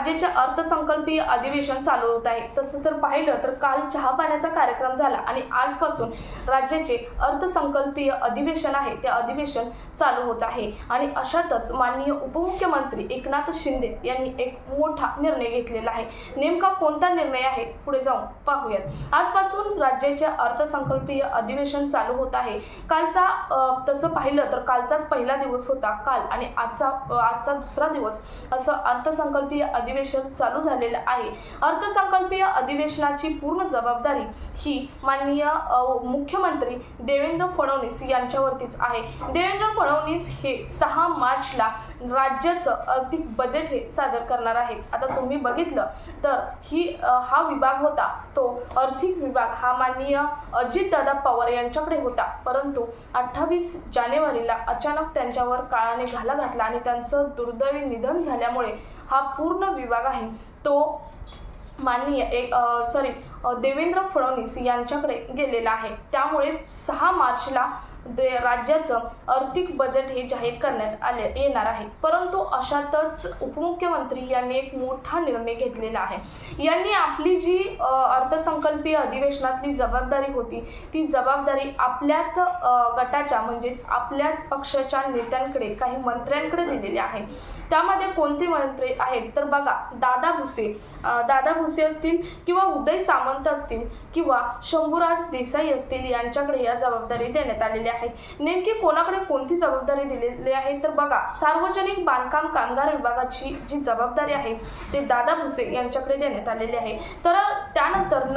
राज्याचे अर्थसंकल्पीय अधिवेशन चालू होत आहे। तसं तर पाहिलं तर काल चहा पाण्याचा कार्यक्रम झाला आणि आजपासून राज्याचे अर्थसंकल्पीय अधिवेशन आहे ते अधिवेशन चालू होत आहे। आणि अशातच माननीय उपमुख्यमंत्री एकनाथ शिंदे यांनी एक मोठा निर्णय घेतलेला आहे। नेमका कोणता निर्णय आहे पुढे जाऊन पाहूयात। आजपासून राज्याचे अर्थसंकल्पीय अधिवेशन चालू होत आहे। कालचा तसं पाहिलं तर कालचाच पहिला दिवस होता काल आणि आजचा दुसरा दिवस असं अर्थसंकल्पीय अधिवेशन चालू झालेलं आहे। अर्थसंकल्पीय अधिवेशनाची पूर्ण जबाबदारी ही माननीय मुख्यमंत्री देवेंद्र फडणवीस यांच्यावरतीच आहे। देवेंद्र फडणवीस हे 6 मार्चला राज्याचं आर्थिक बजेट हे सादर करणार आहेत। आता तुम्ही बघितलं तर हा विभाग होता तो आर्थिक विभाग हा माननीय अजितदादा पवार यांच्याकडे होता, परंतु 28 जानेवारीला अचानक त्यांच्यावर काळाने घाला घातला आणि त्यांचं दुर्दैवी निधन झाल्यामुळे हा पूर्ण विभाग आहे तो माननीय देवेंद्र फडणवीस यांच्याकडे गेलेला आहे। त्यामुळे 6 मार्चला राज्याचं आर्थिक बजेट हे जाहीर करण्यात येणार आहे। परंतु अशातच उपमुख्यमंत्री यांनी एक मोठा निर्णय घेतलेला आहे। यांनी आपली जी अर्थसंकल्पीय अधिवेशनातली जबाबदारी होती ती जबाबदारी आपल्याच गटाच्या म्हणजेच आपल्याच पक्षाच्या नेत्यांकडे काही मंत्र्यांकडे दिलेली आहे। त्यामध्ये कोणते मंत्री आहेत तर बघा, दादा भुसे असतील किंवा उदय सामंत असतील किंवा शंभूराज देसाई असतील यांच्याकडे या जबाबदारी देण्यात आलेली आहे। नेमकी कोणाकडे कोणती जबाबदारी दिलेली आहे तर बघा, सार्वजनिक बांधकाम कामगार विभागाची जी जबाबदारी आहे ते दादा भुसे यांच्याकडे देण्यात आलेली आहे। तर त्यानंतर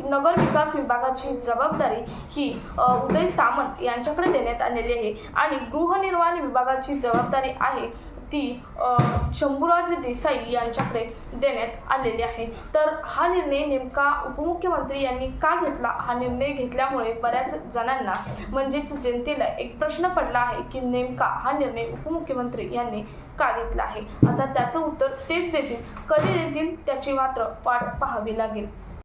नगर विकास विभागाची जबाबदारी ही उदय सामंत यांच्याकडे देण्यात आलेली आहे आणि गृहनिर्माण विभागाची जबाबदारी आहे ती शंभूराज देसाई यांच्याकडे देण्यात आलेली आहे। तर हा निर्णय नेमका उपमुख्यमंत्री यांनी का घेतला? हा निर्णय घेतल्यामुळे बऱ्याच जणांना म्हणजेच जनतेला एक प्रश्न पडला आहे की नेमका हा निर्णय उपमुख्यमंत्री यांनी का घेतला आहे। आता त्याचं उत्तर तेच देतील, कधी देतील त्याची मात्र वाट पाहावी लागेल।